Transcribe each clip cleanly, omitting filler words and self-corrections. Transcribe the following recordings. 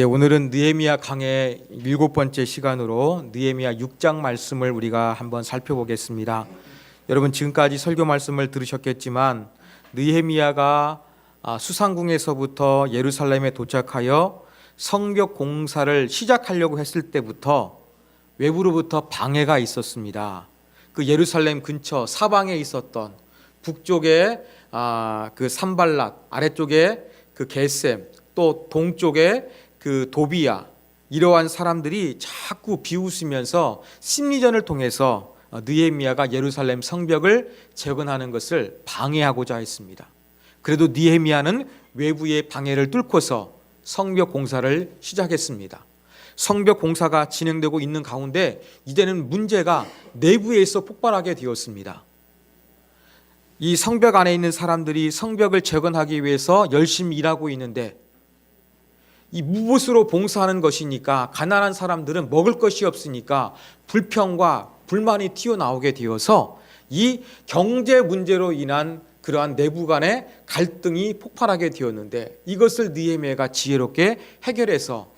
오늘은 느헤미야 강의 7번째 시간으로 느헤미야 6장 말씀을 우리가 한번 살펴보겠습니다. 여러분 지금까지 설교 말씀을 들으셨겠지만 느헤미야가 수상궁에서부터 예루살렘에 도착하여 성벽 공사를 시작하려고 했을 때부터 외부로부터 방해가 있었습니다. 그 예루살렘 근처 사방에 있었던 북쪽에 그 산발락, 아래쪽에 그 게셈, 또 동쪽에 그 도비야, 이러한 사람들이 자꾸 비웃으면서 심리전을 통해서 느헤미야가 예루살렘 성벽을 재건하는 것을 방해하고자 했습니다. 그래도 느헤미야는 외부의 방해를 뚫고서 성벽 공사를 시작했습니다. 성벽 공사가 진행되고 있는 가운데 이제는 문제가 내부에서 폭발하게 되었습니다. 이 성벽 안에 있는 사람들이 성벽을 재건하기 위해서 열심히 일하고 있는데 이 무엇으로 봉사하는 것이니까 가난한 사람들은 먹을 것이 없으니까 불평과 불만이 튀어나오게 되어서 이 경제 문제로 인한 그러한 내부 간의 갈등이 폭발하게 되었는데 이것을 느헤미야가 지혜롭게 해결해서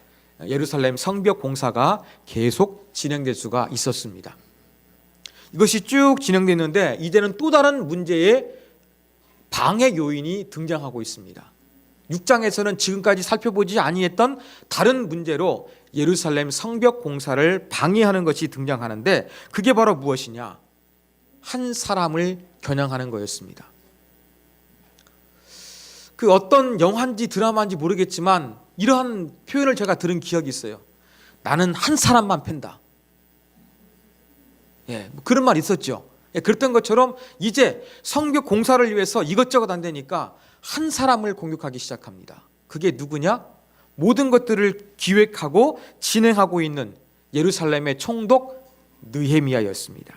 예루살렘 성벽 공사가 계속 진행될 수가 있었습니다. 이것이 쭉 진행됐는데 이제는 또 다른 문제의 방해 요인이 등장하고 있습니다. 6장에서는 지금까지 살펴보지 아니했던 다른 문제로 예루살렘 성벽 공사를 방해하는 것이 등장하는데 그게 바로 무엇이냐? 한 사람을 겨냥하는 거였습니다. 그 어떤 영화인지 드라마인지 모르겠지만 이러한 표현을 제가 들은 기억이 있어요. 나는 한 사람만 팬다. 그런 말 있었죠. 그랬던 것처럼 이제 성벽 공사를 위해서 이것저것 안 되니까 한 사람을 공격하기 시작합니다. 그게 누구냐? 모든 것들을 기획하고 진행하고 있는 예루살렘의 총독 느헤미야였습니다.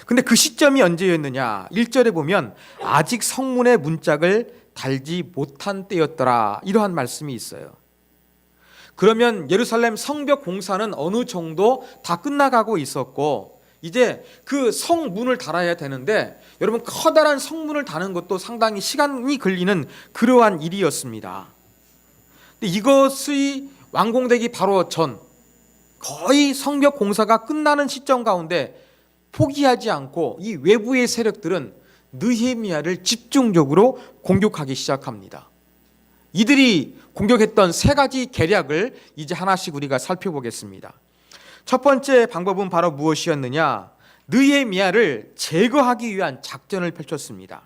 근데 그 시점이 언제였느냐? 1절에 보면 아직 성문의 문짝을 달지 못한 때였더라, 이러한 말씀이 있어요. 그러면 예루살렘 성벽 공사는 어느 정도 다 끝나가고 있었고 이제 그 성문을 달아야 되는데 여러분 커다란 성문을 다는 것도 상당히 시간이 걸리는 그러한 일이었습니다. 근데 이것이 완공되기 바로 전 거의 성벽 공사가 끝나는 시점 가운데 포기하지 않고 이 외부의 세력들은 느헤미야를 집중적으로 공격하기 시작합니다. 이들이 공격했던 세 가지 계략을 이제 하나씩 우리가 살펴보겠습니다. 첫 번째 방법은 바로 무엇이었느냐? 느헤미야를 제거하기 위한 작전을 펼쳤습니다.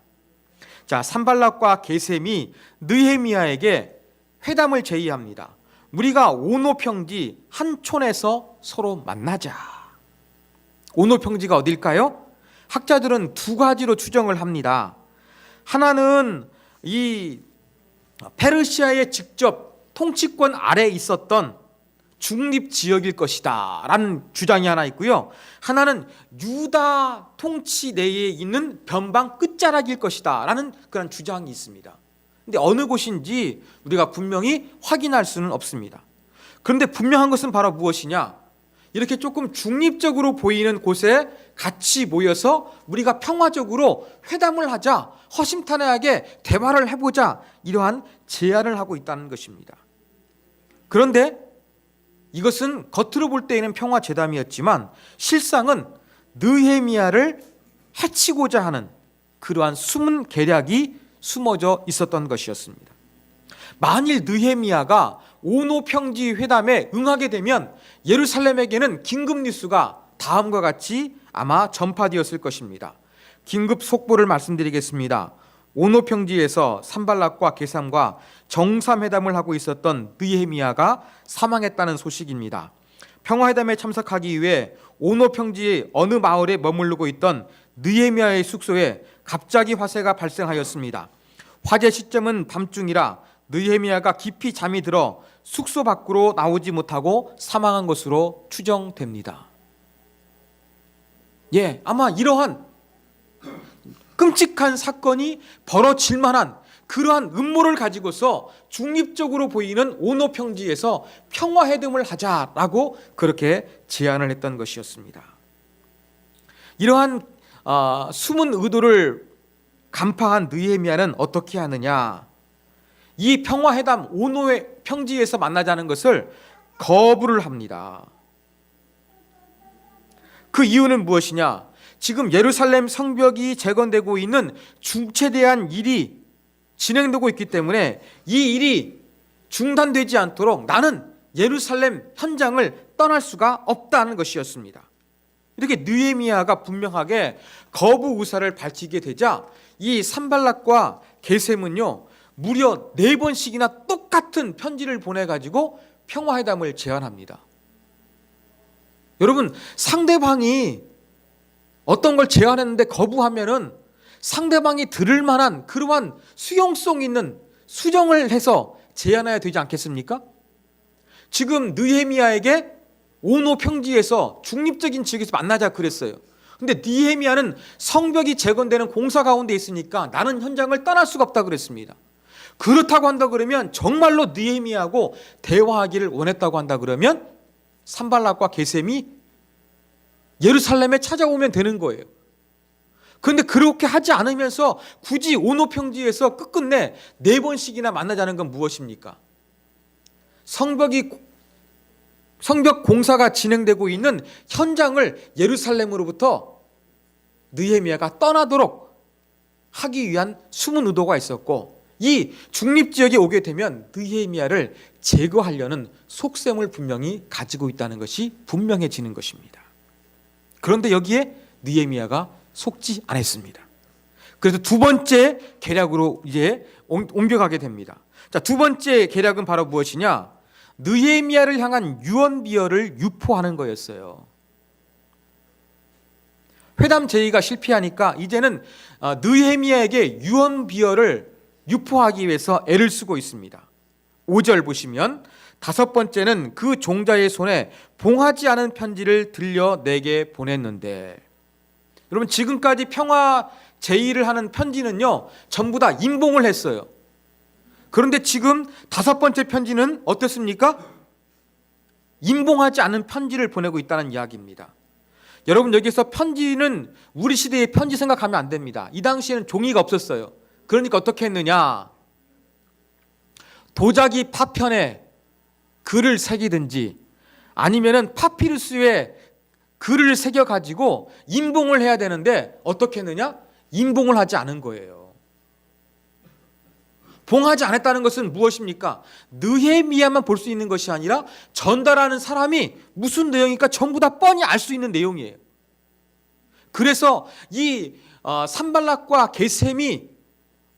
자, 산발락과 게셈이 느헤미야에게 회담을 제의합니다. 우리가 오노평지 한 촌에서 서로 만나자. 오노평지가 어딜까요? 학자들은 두 가지로 추정을 합니다. 하나는 이 페르시아의 직접 통치권 아래에 있었던 중립지역일 것이다 라는 주장이 하나 있고요. 하나는 유다 통치 내에 있는 변방 끝자락일 것이다 라는 그런 주장이 있습니다. 근데 어느 곳인지 우리가 분명히 확인할 수는 없습니다. 그런데 분명한 것은 바로 무엇이냐? 이렇게 조금 중립적으로 보이는 곳에 같이 모여서 우리가 평화적으로 회담을 하자, 허심탄회하게 대화를 해보자, 이러한 제안을 하고 있다는 것입니다. 그런데 이것은 겉으로 볼 때에는 평화회담이었지만 실상은 느헤미야를 해치고자 하는 그러한 숨은 계략이 숨어져 있었던 것이었습니다. 만일 느헤미야가 오노평지 회담에 응하게 되면 예루살렘에게는 긴급 뉴스가 다음과 같이 아마 전파되었을 것입니다. 긴급 속보를 말씀드리겠습니다. 오노평지에서 산발락과 게셈과 정상회담을 하고 있었던 느헤미야가 사망했다는 소식입니다. 평화회담에 참석하기 위해 오노평지의 어느 마을에 머무르고 있던 느헤미야의 숙소에 갑자기 화재가 발생하였습니다. 화재 시점은 밤중이라 느헤미야가 깊이 잠이 들어 숙소 밖으로 나오지 못하고 사망한 것으로 추정됩니다. 아마 이러한 끔찍한 사건이 벌어질 만한 그러한 음모를 가지고서 중립적으로 보이는 오노평지에서 평화회담을 하자라고 그렇게 제안을 했던 것이었습니다. 이러한 숨은 의도를 간파한 느헤미야는 어떻게 하느냐? 이 평화회담, 오노의 평지에서 만나자는 것을 거부를 합니다. 그 이유는 무엇이냐? 지금 예루살렘 성벽이 재건되고 있는 중체대한 일이 진행되고 있기 때문에 이 일이 중단되지 않도록 나는 예루살렘 현장을 떠날 수가 없다는 것이었습니다. 이렇게 느헤미야가 분명하게 거부 의사를 밝히게 되자 이 산발락과 게셈은요 무려 4번씩이나 똑같은 편지를 보내가지고 평화회담을 제안합니다. 여러분, 상대방이 어떤 걸 제안했는데 거부하면은 상대방이 들을 만한 그러한 수용성 있는 수정을 해서 제안해야 되지 않겠습니까? 지금 느헤미야에게 오노 평지에서 중립적인 지역에서 만나자 그랬어요. 근데 느헤미야는 성벽이 재건되는 공사 가운데 있으니까 나는 현장을 떠날 수가 없다 그랬습니다. 그렇다고 한다 그러면 정말로 느헤미야하고 대화하기를 원했다고 한다 그러면 산발락과 게셈이 예루살렘에 찾아오면 되는 거예요. 그런데 그렇게 하지 않으면서 굳이 오노 평지에서 끝끝내 4번씩이나 만나자는 건 무엇입니까? 성벽 공사가 진행되고 있는 현장을 예루살렘으로부터 느헤미야가 떠나도록 하기 위한 숨은 의도가 있었고, 이 중립지역에 오게 되면 느헤미야를 제거하려는 속셈을 분명히 가지고 있다는 것이 분명해지는 것입니다. 그런데 여기에 느헤미야가 속지 않았습니다. 그래서 두 번째 계략으로 이제 옮겨가게 됩니다. 자, 두 번째 계략은 바로 무엇이냐? 느헤미야를 향한 유언비어를 유포하는 거였어요. 회담 제의가 실패하니까 이제는 느헤미야에게 유언비어를 유포하기 위해서 애를 쓰고 있습니다. 5절 보시면 5번째는 그 종자의 손에 봉하지 않은 편지를 들려 내게 보냈는데, 여러분 지금까지 평화 제의를 하는 편지는요 전부 다 임봉을 했어요. 그런데 지금 5번째 편지는 어떻습니까? 임봉하지 않은 편지를 보내고 있다는 이야기입니다. 여러분 여기서 편지는 우리 시대의 편지 생각하면 안 됩니다. 이 당시에는 종이가 없었어요. 그러니까 어떻게 했느냐? 도자기 파편에 글을 새기든지 아니면은 파피루스에 글을 새겨가지고 임봉을 해야 되는데 어떻게 했느냐? 임봉을 하지 않은 거예요. 봉하지 않았다는 것은 무엇입니까? 느헤미야만 볼 수 있는 것이 아니라 전달하는 사람이 무슨 내용이니까 전부 다 뻔히 알 수 있는 내용이에요. 그래서 이 산발락과 게셈이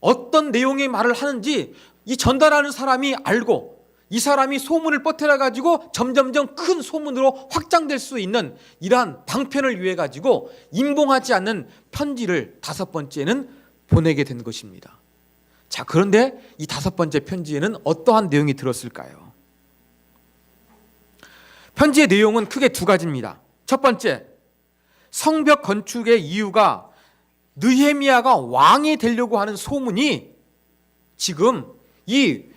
어떤 내용의 말을 하는지 이 전달하는 사람이 알고 이 사람이 소문을 퍼뜨려 가지고 점점점 큰 소문으로 확장될 수 있는 이러한 방편을 위해 가지고 임봉하지 않는 편지를 5번째는 보내게 된 것입니다. 자, 그런데 이 5번째 편지에는 어떠한 내용이 들었을까요? 편지의 내용은 크게 2가지입니다. 첫 번째, 성벽 건축의 이유가 느헤미야가 왕이 되려고 하는 소문이 지금 이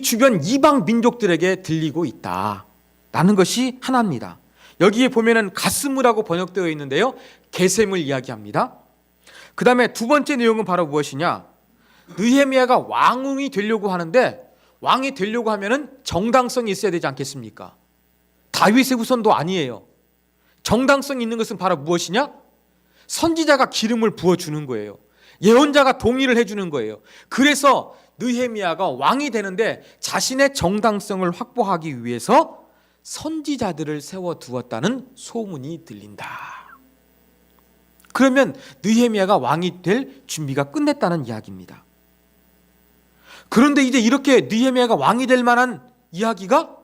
주변 이방 민족들에게 들리고 있다라는 것이 하나입니다. 여기에 보면은 가스무라고 번역되어 있는데요, 게셈을 이야기합니다. 그 다음에 2번째 내용은 바로 무엇이냐? 느헤미야가 왕이 되려고 하는데, 왕이 되려고 하면은 정당성이 있어야 되지 않겠습니까? 다윗의 후손도 아니에요. 정당성이 있는 것은 바로 무엇이냐? 선지자가 기름을 부어주는 거예요. 예언자가 동의를 해주는 거예요. 그래서 느헤미야가 왕이 되는데 자신의 정당성을 확보하기 위해서 선지자들을 세워두었다는 소문이 들린다. 그러면 느헤미야가 왕이 될 준비가 끝냈다는 이야기입니다. 그런데 이제 이렇게 느헤미야가 왕이 될 만한 이야기가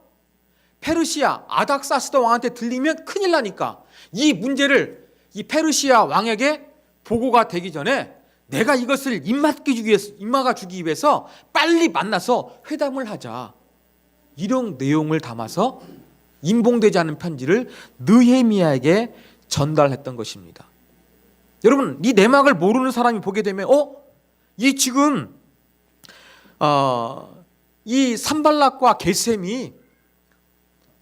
페르시아 아닥사스다 왕한테 들리면 큰일 나니까 이 문제를 이 페르시아 왕에게 보고가 되기 전에 내가 이것을 입막아주기 위해서 빨리 만나서 회담을 하자, 이런 내용을 담아서 임봉되지 않은 편지를 느헤미야에게 전달했던 것입니다. 여러분, 이 내막을 모르는 사람이 보게 되면 이 지금 이 산발락과 게셈이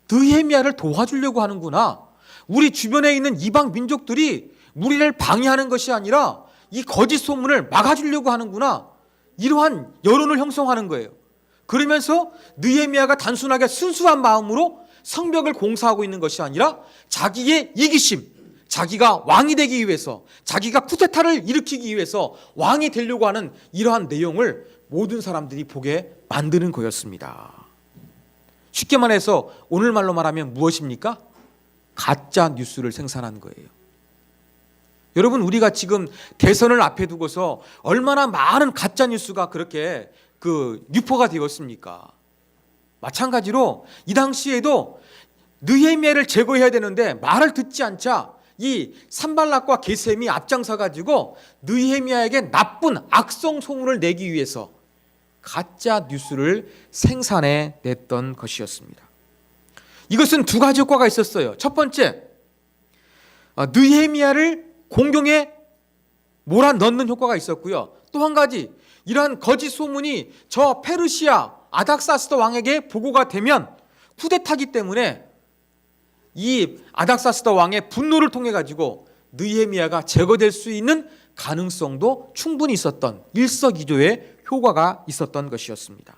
느헤미야를 도와주려고 하는구나, 우리 주변에 있는 이방 민족들이 우리를 방해하는 것이 아니라 이 거짓 소문을 막아주려고 하는구나, 이러한 여론을 형성하는 거예요. 그러면서 느헤미야가 단순하게 순수한 마음으로 성벽을 공사하고 있는 것이 아니라 자기의 이기심, 자기가 왕이 되기 위해서, 자기가 쿠데타를 일으키기 위해서 왕이 되려고 하는 이러한 내용을 모든 사람들이 보게 만드는 거였습니다. 쉽게 말해서 오늘 말로 말하면 무엇입니까? 가짜 뉴스를 생산한 거예요. 여러분, 우리가 지금 대선을 앞에 두고서 얼마나 많은 가짜 뉴스가 그렇게 유포가 되었습니까? 마찬가지로 이 당시에도 느헤미야를 제거해야 되는데 말을 듣지 않자 이 산발락과 게셈이 앞장서 가지고 느헤미야에게 나쁜 악성 소문을 내기 위해서 가짜 뉴스를 생산해 냈던 것이었습니다. 이것은 두 가지 효과가 있었어요. 첫 번째, 느헤미야를 공경에 몰아넣는 효과가 있었고요. 또 한 가지, 이러한 거짓 소문이 저 페르시아 아닥사스다 왕에게 보고가 되면 쿠데타기 때문에 이 아닥사스다 왕의 분노를 통해 가지고 느헤미야가 제거될 수 있는 가능성도 충분히 있었던 일석이조의 효과가 있었던 것이었습니다.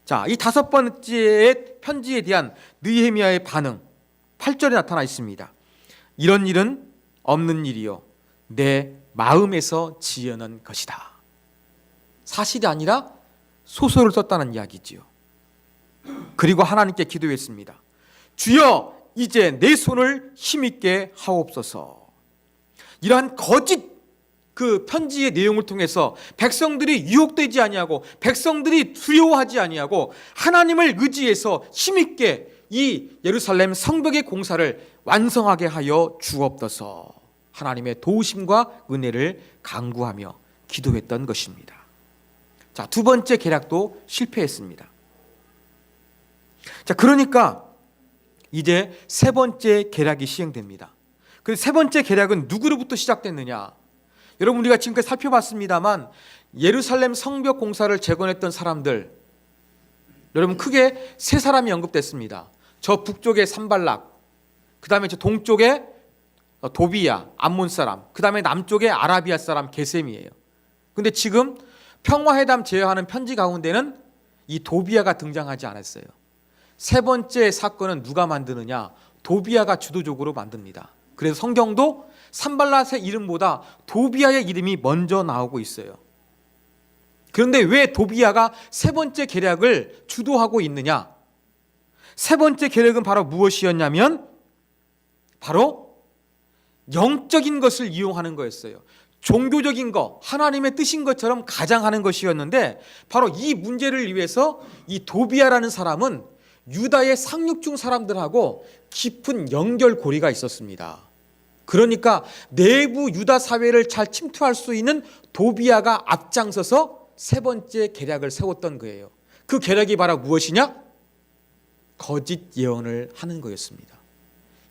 자, 이 다섯 번째의 편지에 대한 느헤미야의 반응, 8절에 나타나 있습니다. 이런 일은 없는 일이요 내 마음에서 지어낸 것이다. 사실이 아니라 소설을 썼다는 이야기지요. 그리고 하나님께 기도했습니다. 주여, 이제 내 손을 힘있게 하옵소서. 이러한 거짓 편지의 내용을 통해서 백성들이 유혹되지 아니하고 백성들이 두려워하지 아니하고 하나님을 의지해서 힘있게 이 예루살렘 성벽의 공사를 완성하게 하여 주옵소서. 하나님의 도우심과 은혜를 간구하며 기도했던 것입니다. 자, 두 번째 계략도 실패했습니다. 자, 그러니까 이제 세 번째 계략이 시행됩니다. 그 세 번째 계략은 누구로부터 시작됐느냐? 여러분, 우리가 지금까지 살펴봤습니다만 예루살렘 성벽 공사를 재건했던 사람들, 여러분 크게 세 사람이 언급됐습니다. 저 북쪽에 산발락, 그 다음에 저 동쪽에 도비야, 암몬 사람, 그 다음에 남쪽에 아라비아 사람 게셈이에요. 근데 지금 평화회담 제어하는 편지 가운데는 이 도비야가 등장하지 않았어요. 세 번째 사건은 누가 만드느냐? 도비야가 주도적으로 만듭니다. 그래서 성경도 산발랏의 이름보다 도비야의 이름이 먼저 나오고 있어요. 그런데 왜 도비야가 세 번째 계략을 주도하고 있느냐? 세 번째 계략은 바로 무엇이었냐면 바로 영적인 것을 이용하는 거였어요. 종교적인 것, 하나님의 뜻인 것처럼 가장하는 것이었는데 바로 이 문제를 위해서 이 도비야라는 사람은 유다의 상륙중 사람들하고 깊은 연결고리가 있었습니다. 그러니까 내부 유다 사회를 잘 침투할 수 있는 도비야가 앞장서서 세 번째 계략을 세웠던 거예요. 그 계략이 바로 무엇이냐? 거짓 예언을 하는 거였습니다.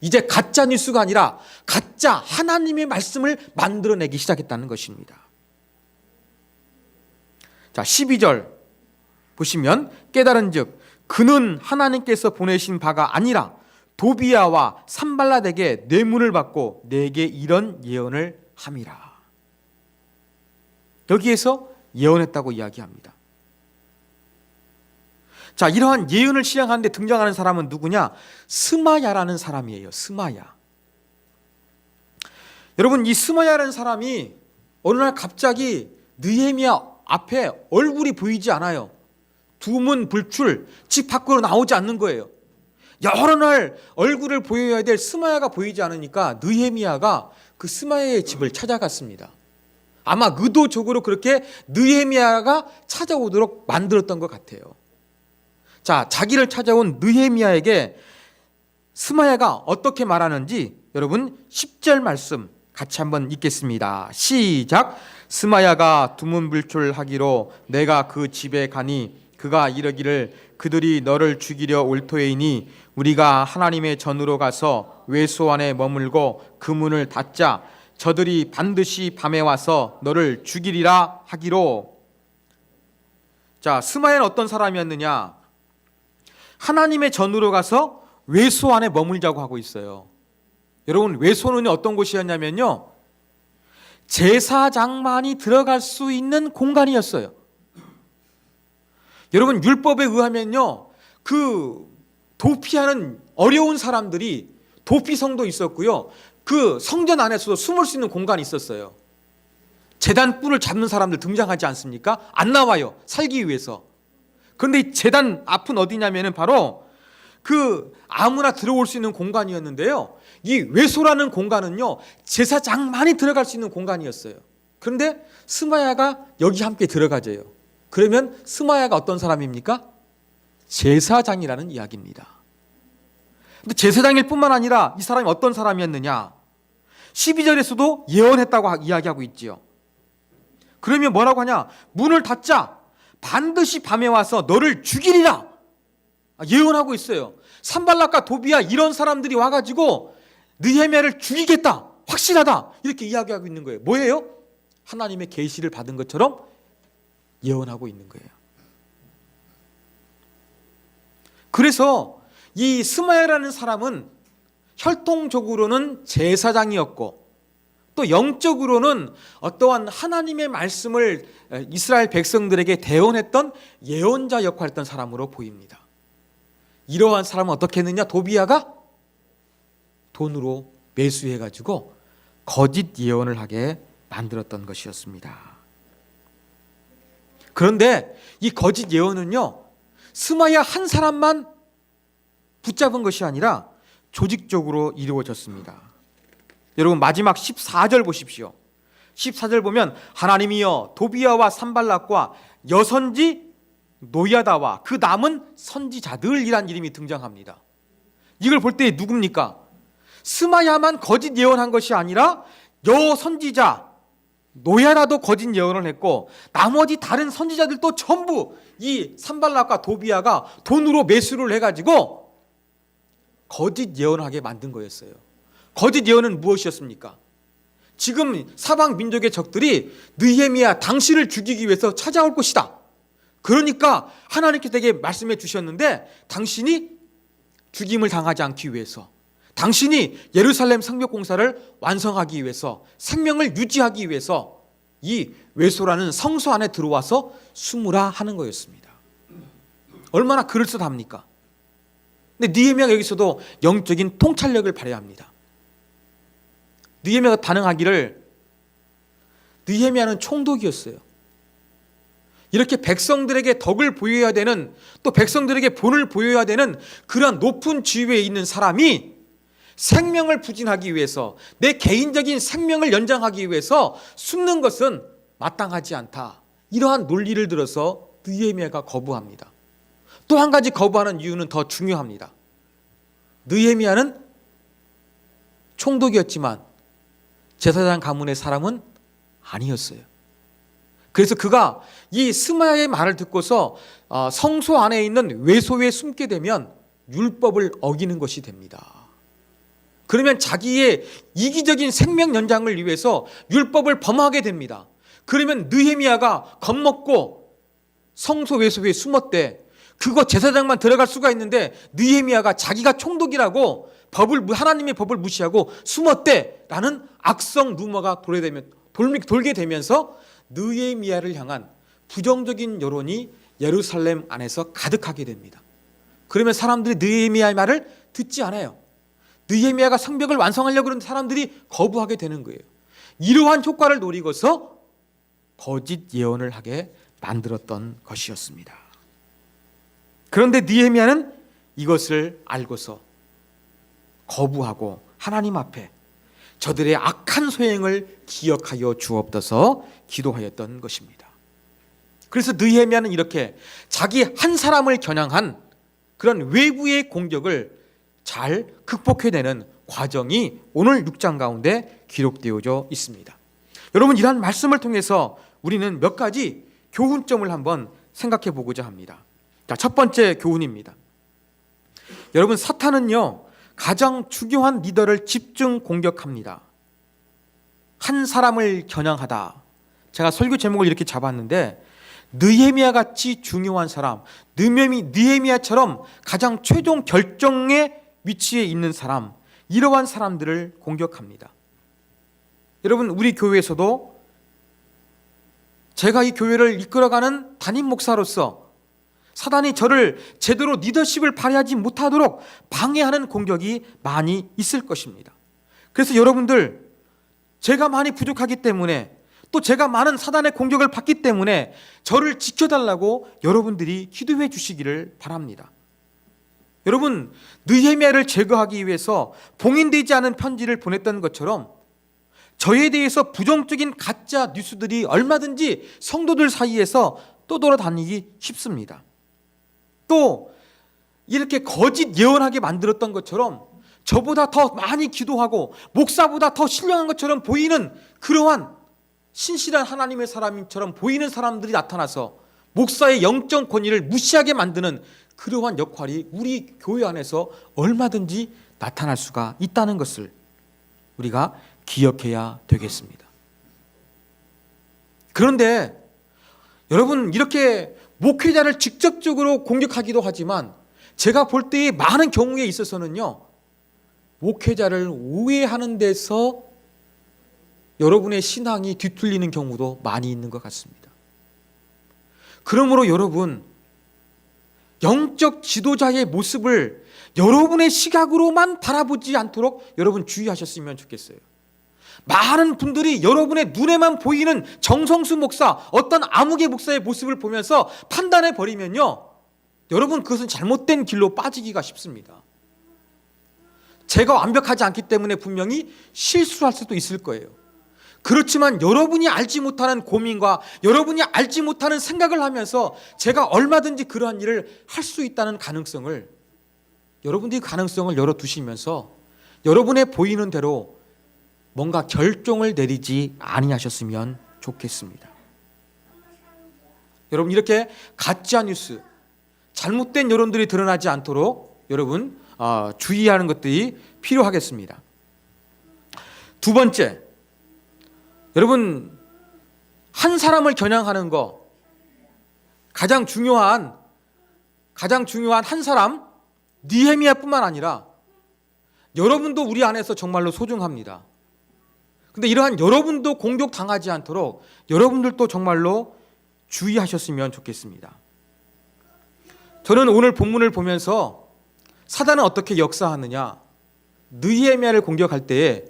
이제 가짜 뉴스가 아니라 가짜 하나님의 말씀을 만들어내기 시작했다는 것입니다. 자, 12절 보시면 깨달은즉 그는 하나님께서 보내신 바가 아니라 도비야와 산발랏에게 뇌물을 받고 내게 이런 예언을 함이라. 여기에서 예언했다고 이야기합니다. 자, 이러한 예언을 시행하는데 등장하는 사람은 누구냐? 스마야라는 사람이에요. 스마야. 여러분, 이 스마야라는 사람이 어느 날 갑자기 느헤미야 앞에 얼굴이 보이지 않아요. 두문불출, 집 밖으로 나오지 않는 거예요. 여러 날 얼굴을 보여야 될 스마야가 보이지 않으니까 느헤미야가 그 스마야의 집을 찾아갔습니다. 아마 의도적으로 그렇게 느헤미야가 찾아오도록 만들었던 것 같아요. 자, 자기를 찾아온 느헤미야에게 스마야가 어떻게 말하는지 여러분 10절 말씀 같이 한번 읽겠습니다. 시작. 스마야가 두문불출하기로 내가 그 집에 가니 그가 이르기를 그들이 너를 죽이려 올 터이니 우리가 하나님의 전으로 가서 외소 안에 머물고 그 문을 닫자. 저들이 반드시 밤에 와서 너를 죽이리라 하기로. 자, 스마야는 어떤 사람이었느냐? 하나님의 전으로 가서 외소 안에 머물자고 하고 있어요. 여러분, 외소는 어떤 곳이었냐면요, 제사장만이 들어갈 수 있는 공간이었어요. 여러분, 율법에 의하면요, 그 도피하는 어려운 사람들이 도피성도 있었고요, 그 성전 안에서도 숨을 수 있는 공간이 있었어요. 제단 뿔을 잡는 사람들 등장하지 않습니까? 안 나와요, 살기 위해서. 그런데 이 제단 앞은 어디냐면은 바로 그 아무나 들어올 수 있는 공간이었는데요, 이 외소라는 공간은요, 제사장만이 들어갈 수 있는 공간이었어요. 그런데 스마야가 여기 함께 들어가져요. 그러면 스마야가 어떤 사람입니까? 제사장이라는 이야기입니다. 근데 제사장일 뿐만 아니라 이 사람이 어떤 사람이었느냐? 12절에서도 예언했다고 이야기하고 있지요. 그러면 뭐라고 하냐? 문을 닫자. 반드시 밤에 와서 너를 죽이리라. 예언하고 있어요. 산발락과 도비야 이런 사람들이 와가지고 느헤미야를 죽이겠다. 확실하다. 이렇게 이야기하고 있는 거예요. 뭐예요? 하나님의 계시를 받은 것처럼 예언하고 있는 거예요. 그래서 이 스마야라는 사람은 혈통적으로는 제사장이었고 또 영적으로는 어떠한 하나님의 말씀을 이스라엘 백성들에게 대언했던 예언자 역할을 했던 사람으로 보입니다. 이러한 사람은 어떻게 했느냐? 도비야가 돈으로 매수해가지고 거짓 예언을 하게 만들었던 것이었습니다. 그런데 이 거짓 예언은요, 스마야 한 사람만 붙잡은 것이 아니라 조직적으로 이루어졌습니다. 여러분, 마지막 14절 보십시오. 14절 보면 하나님이여 도비야와 산발락과 여선지 노야다와 그 남은 선지자들이란 이름이 등장합니다. 이걸 볼 때 누굽니까? 스마야만 거짓 예언한 것이 아니라 여선지자 노야라도 거짓 예언을 했고 나머지 다른 선지자들도 전부 이 산발락과 도비야가 돈으로 매수를 해가지고 거짓 예언하게 만든 거였어요. 거짓 예언은 무엇이었습니까? 지금 사방 민족의 적들이 느헤미야 당신을 죽이기 위해서 찾아올 것이다. 그러니까 하나님께서 내게 말씀해 주셨는데 당신이 죽임을 당하지 않기 위해서, 당신이 예루살렘 성벽 공사를 완성하기 위해서, 생명을 유지하기 위해서 이 외소라는 성소 안에 들어와서 숨으라 하는 거였습니다. 얼마나 그럴듯합니까? 근데 느헤미야가 여기서도 영적인 통찰력을 발휘합니다. 느헤미야가 반응하기를, 느헤미야는 총독이었어요. 이렇게 백성들에게 덕을 보여야 되는, 또 백성들에게 본을 보여야 되는 그러한 높은 지위에 있는 사람이 생명을 부진하기 위해서, 내 개인적인 생명을 연장하기 위해서 숨는 것은 마땅하지 않다. 이러한 논리를 들어서 느헤미야가 거부합니다. 또 한 가지 거부하는 이유는 더 중요합니다. 느헤미야는 총독이었지만 제사장 가문의 사람은 아니었어요. 그래서 그가 이 스마야의 말을 듣고서 성소 안에 있는 외소에 숨게 되면 율법을 어기는 것이 됩니다. 그러면 자기의 이기적인 생명 연장을 위해서 율법을 범하게 됩니다. 그러면 느헤미야가 겁먹고 성소 외소에 숨었대. 그거 제사장만 들어갈 수가 있는데 느헤미야가 자기가 총독이라고 하나님의 법을 무시하고 숨었대라는 악성 루머가 돌게 되면서 느헤미야를 향한 부정적인 여론이 예루살렘 안에서 가득하게 됩니다. 그러면 사람들이 느헤미야의 말을 듣지 않아요. 느헤미야가 성벽을 완성하려고 그러는 사람들이 거부하게 되는 거예요. 이러한 효과를 노리고서 거짓 예언을 하게 만들었던 것이었습니다. 그런데 느헤미야는 이것을 알고서 거부하고 하나님 앞에 저들의 악한 소행을 기억하여 주옵소서 기도하였던 것입니다. 그래서 느헤미야는 이렇게 자기 한 사람을 겨냥한 그런 외부의 공격을 잘 극복해내는 과정이 오늘 6장 가운데 기록되어져 있습니다. 여러분, 이러한 말씀을 통해서 우리는 몇 가지 교훈점을 한번 생각해 보고자 합니다. 자, 첫 번째 교훈입니다. 여러분, 사탄은요 가장 중요한 리더를 집중 공격합니다. 한 사람을 겨냥하다. 제가 설교 제목을 이렇게 잡았는데 느헤미야 같이 중요한 사람, 느헤미야처럼 가장 최종 결정의 위치에 있는 사람, 이러한 사람들을 공격합니다. 여러분, 우리 교회에서도 제가 이 교회를 이끌어가는 담임 목사로서 사단이 저를 제대로 리더십을 발휘하지 못하도록 방해하는 공격이 많이 있을 것입니다. 그래서 여러분들, 제가 많이 부족하기 때문에, 또 제가 많은 사단의 공격을 받기 때문에 저를 지켜달라고 여러분들이 기도해 주시기를 바랍니다. 여러분, 느헤미야를 제거하기 위해서 봉인되지 않은 편지를 보냈던 것처럼 저에 대해서 부정적인 가짜 뉴스들이 얼마든지 성도들 사이에서 떠돌아다니기 쉽습니다. 또 이렇게 거짓 예언하게 만들었던 것처럼 저보다 더 많이 기도하고 목사보다 더 신령한 것처럼 보이는 그러한 신실한 하나님의 사람처럼 보이는 사람들이 나타나서 목사의 영적 권위를 무시하게 만드는 그러한 역할이 우리 교회 안에서 얼마든지 나타날 수가 있다는 것을 우리가 기억해야 되겠습니다. 그런데 여러분, 이렇게 목회자를 직접적으로 공격하기도 하지만 제가 볼 때의 많은 경우에 있어서는요, 목회자를 오해하는 데서 여러분의 신앙이 뒤틀리는 경우도 많이 있는 것 같습니다. 그러므로 여러분, 영적 지도자의 모습을 여러분의 시각으로만 바라보지 않도록 여러분 주의하셨으면 좋겠어요. 많은 분들이 여러분의 눈에만 보이는 정성수 목사, 어떤 아무개 목사의 모습을 보면서 판단해 버리면요, 여러분 그것은 잘못된 길로 빠지기가 쉽습니다. 제가 완벽하지 않기 때문에 분명히 실수할 수도 있을 거예요. 그렇지만 여러분이 알지 못하는 고민과 여러분이 알지 못하는 생각을 하면서 제가 얼마든지 그러한 일을 할 수 있다는 가능성을, 여러분들이 가능성을 열어두시면서 여러분의 보이는 대로 뭔가 결정을 내리지 아니하셨으면 좋겠습니다. 여러분, 이렇게 가짜 뉴스, 잘못된 여론들이 드러나지 않도록 여러분 주의하는 것들이 필요하겠습니다. 두 번째, 여러분, 한 사람을 겨냥하는 거, 가장 중요한 한 사람, 느헤미야뿐만 아니라 여러분도 우리 안에서 정말로 소중합니다. 근데 이러한 여러분도 공격당하지 않도록 여러분들도 정말로 주의하셨으면 좋겠습니다. 저는 오늘 본문을 보면서 사단은 어떻게 역사하느냐, 느헤미야를 공격할 때에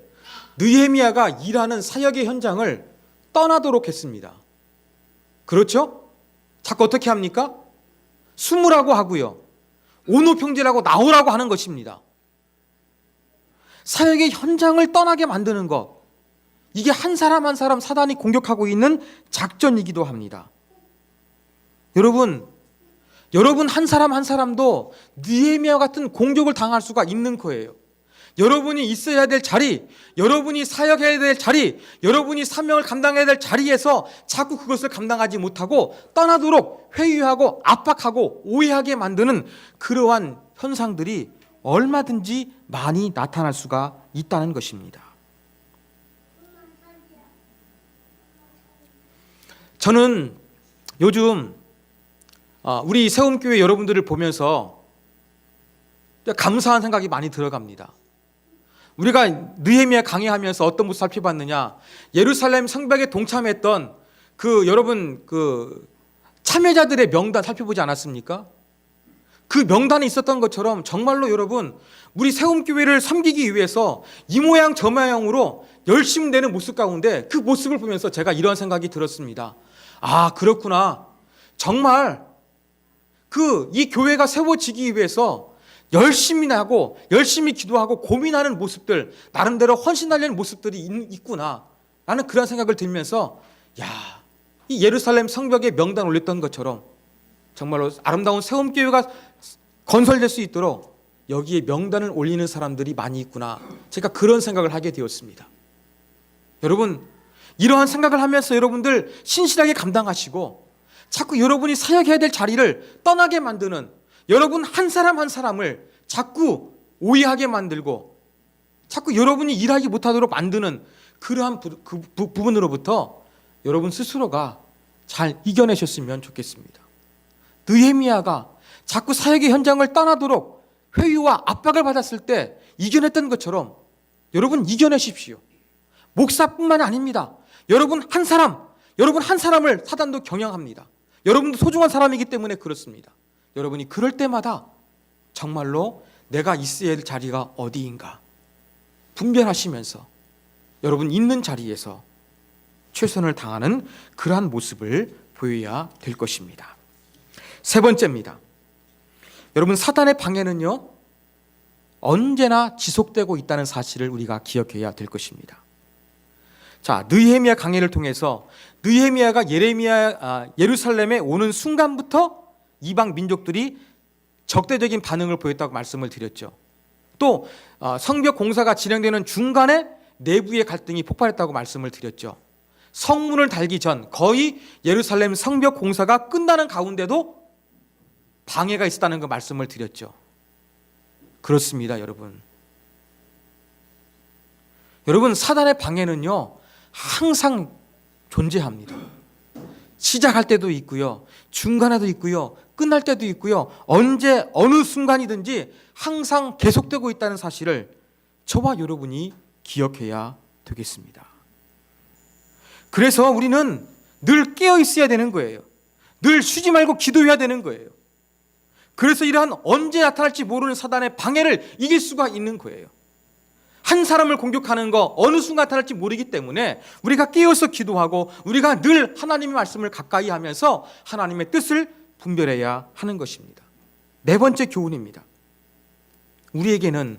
느헤미야가 일하는 사역의 현장을 떠나도록 했습니다. 그렇죠? 자꾸 어떻게 합니까? 숨으라고 하고요, 온오평지라고 나오라고 하는 것입니다. 사역의 현장을 떠나게 만드는 것, 이게 한 사람 한 사람 사단이 공격하고 있는 작전이기도 합니다. 여러분 한 사람 한 사람도 느헤미야 같은 공격을 당할 수가 있는 거예요. 여러분이 있어야 될 자리, 여러분이 사역해야 될 자리, 여러분이 사명을 감당해야 될 자리에서 자꾸 그것을 감당하지 못하고 떠나도록 회유하고 압박하고 오해하게 만드는 그러한 현상들이 얼마든지 많이 나타날 수가 있다는 것입니다. 저는 요즘 우리 세움교회 여러분들을 보면서 감사한 생각이 많이 들어갑니다. 우리가 느헤미야 강의하면서 어떤 모습 살펴봤느냐, 예루살렘 성벽에 동참했던 여러분 참여자들의 명단 살펴보지 않았습니까? 그 명단이 있었던 것처럼 정말로 여러분, 우리 세움교회를 섬기기 위해서 이 모양 저 모양으로 열심히 내는 모습 가운데 그 모습을 보면서 제가 이런 생각이 들었습니다. 아, 그렇구나. 정말 이 교회가 세워지기 위해서 열심히 하고 열심히 기도하고 고민하는 모습들, 나름대로 헌신하려는 모습들이 있구나. 나는 그런 생각을 들면서, 이 예루살렘 성벽에 명단 올렸던 것처럼 정말로 아름다운 세움교회가 건설될 수 있도록 여기에 명단을 올리는 사람들이 많이 있구나. 제가 그런 생각을 하게 되었습니다. 여러분, 이러한 생각을 하면서 여러분들 신실하게 감당하시고 자꾸 여러분이 사역해야 될 자리를 떠나게 만드는, 여러분 한 사람 한 사람을 자꾸 오해하게 만들고 자꾸 여러분이 일하지 못하도록 만드는 그러한 부분으로부터 여러분 스스로가 잘 이겨내셨으면 좋겠습니다. 느헤미야가 자꾸 사역의 현장을 떠나도록 회유와 압박을 받았을 때 이겨냈던 것처럼 여러분 이겨내십시오. 목사뿐만 아닙니다. 여러분 한 사람을 사단도 겨냥합니다. 여러분도 소중한 사람이기 때문에 그렇습니다. 여러분이 그럴 때마다 정말로 내가 있어야 할 자리가 어디인가 분별하시면서 여러분 있는 자리에서 최선을 다하는 그러한 모습을 보여야 될 것입니다. 세 번째입니다. 여러분, 사단의 방해는요 언제나 지속되고 있다는 사실을 우리가 기억해야 될 것입니다. 자, 느헤미야 강해를 통해서 느헤미야가 예루살렘에 오는 순간부터 이방 민족들이 적대적인 반응을 보였다고 말씀을 드렸죠. 또 성벽 공사가 진행되는 중간에 내부의 갈등이 폭발했다고 말씀을 드렸죠. 성문을 달기 전 거의 예루살렘 성벽 공사가 끝나는 가운데도 방해가 있었다는 그 말씀을 드렸죠. 그렇습니다, 여러분. 여러분, 사단의 방해는요 항상 존재합니다. 시작할 때도 있고요, 중간에도 있고요, 끝날 때도 있고요, 언제 어느 순간이든지 항상 계속되고 있다는 사실을 저와 여러분이 기억해야 되겠습니다. 그래서 우리는 늘 깨어 있어야 되는 거예요. 늘 쉬지 말고 기도해야 되는 거예요. 그래서 이러한 언제 나타날지 모르는 사단의 방해를 이길 수가 있는 거예요. 한 사람을 공격하는 거 어느 순간 나타날지 모르기 때문에 우리가 깨어서 기도하고 우리가 늘 하나님의 말씀을 가까이 하면서 하나님의 뜻을 분별해야 하는 것입니다. 네 번째 교훈입니다. 우리에게는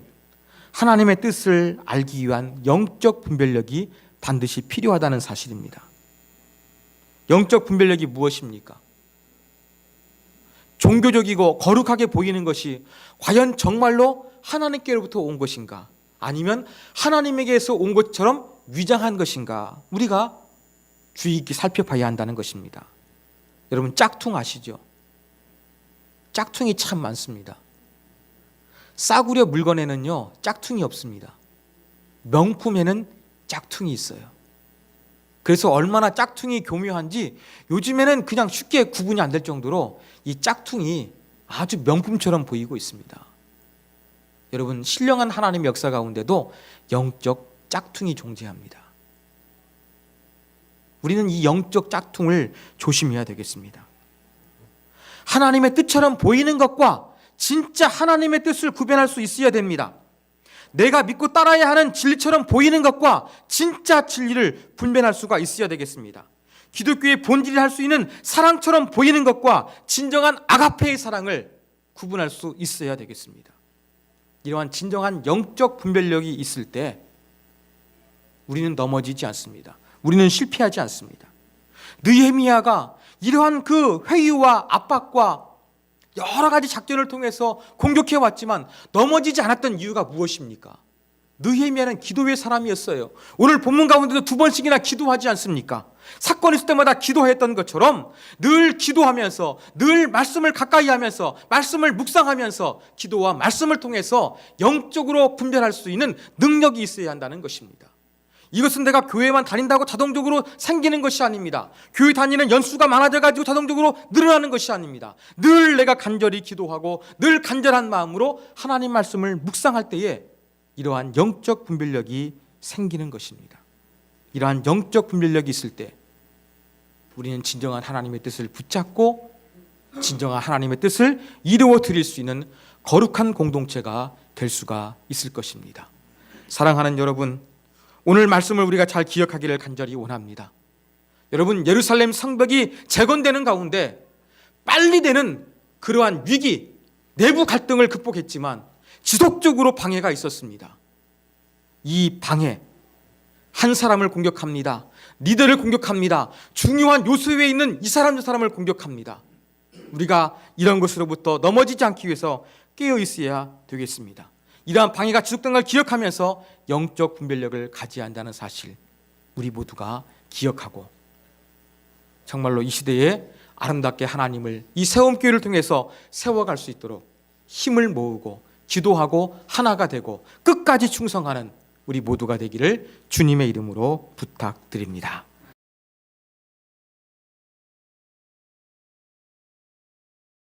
하나님의 뜻을 알기 위한 영적 분별력이 반드시 필요하다는 사실입니다. 영적 분별력이 무엇입니까? 종교적이고 거룩하게 보이는 것이 과연 정말로 하나님께로부터 온 것인가? 아니면 하나님에게서 온 것처럼 위장한 것인가? 우리가 주의 깊게 살펴봐야 한다는 것입니다. 여러분, 짝퉁 아시죠? 짝퉁이 참 많습니다. 싸구려 물건에는요 짝퉁이 없습니다. 명품에는 짝퉁이 있어요. 그래서 얼마나 짝퉁이 교묘한지 요즘에는 그냥 쉽게 구분이 안 될 정도로 이 짝퉁이 아주 명품처럼 보이고 있습니다. 여러분, 신령한 하나님의 역사 가운데도 영적 짝퉁이 존재합니다. 우리는 이 영적 짝퉁을 조심해야 되겠습니다. 하나님의 뜻처럼 보이는 것과 진짜 하나님의 뜻을 구별할 수 있어야 됩니다. 내가 믿고 따라야 하는 진리처럼 보이는 것과 진짜 진리를 분별할 수가 있어야 되겠습니다. 기독교의 본질이 할 수 있는 사랑처럼 보이는 것과 진정한 아가페의 사랑을 구분할 수 있어야 되겠습니다. 이러한 진정한 영적 분별력이 있을 때 우리는 넘어지지 않습니다. 우리는 실패하지 않습니다. 느헤미야가 이러한 그 회유와 압박과 여러 가지 작전을 통해서 공격해 왔지만 넘어지지 않았던 이유가 무엇입니까? 느헤미야는 기도의 사람이었어요. 오늘 본문 가운데도 2번씩이나 기도하지 않습니까? 사건이 있을 때마다 기도했던 것처럼 늘 기도하면서 늘 말씀을 가까이 하면서 말씀을 묵상하면서 기도와 말씀을 통해서 영적으로 분별할 수 있는 능력이 있어야 한다는 것입니다. 이것은 내가 교회만 다닌다고 자동적으로 생기는 것이 아닙니다. 교회 다니는 연수가 많아져가지고 자동적으로 늘어나는 것이 아닙니다. 늘 내가 간절히 기도하고 늘 간절한 마음으로 하나님 말씀을 묵상할 때에 이러한 영적 분별력이 생기는 것입니다. 이러한 영적 분별력이 있을 때 우리는 진정한 하나님의 뜻을 붙잡고 진정한 하나님의 뜻을 이루어 드릴 수 있는 거룩한 공동체가 될 수가 있을 것입니다. 사랑하는 여러분, 오늘 말씀을 우리가 잘 기억하기를 간절히 원합니다. 여러분, 예루살렘 성벽이 재건되는 가운데 빨리 되는 그러한 위기, 내부 갈등을 극복했지만 지속적으로 방해가 있었습니다. 이 방해, 한 사람을 공격합니다. 리더를 공격합니다. 중요한 요소에 있는 이 사람 저 사람을 공격합니다. 우리가 이런 것으로부터 넘어지지 않기 위해서 깨어 있어야 되겠습니다. 이러한 방해가 지속된 걸 기억하면서 영적 분별력을 가져야 한다는 사실 우리 모두가 기억하고 정말로 이 시대에 아름답게 하나님을 이 세움교회를 통해서 세워갈 수 있도록 힘을 모으고 기도하고 하나가 되고 끝까지 충성하는 우리 모두가 되기를 주님의 이름으로 부탁드립니다.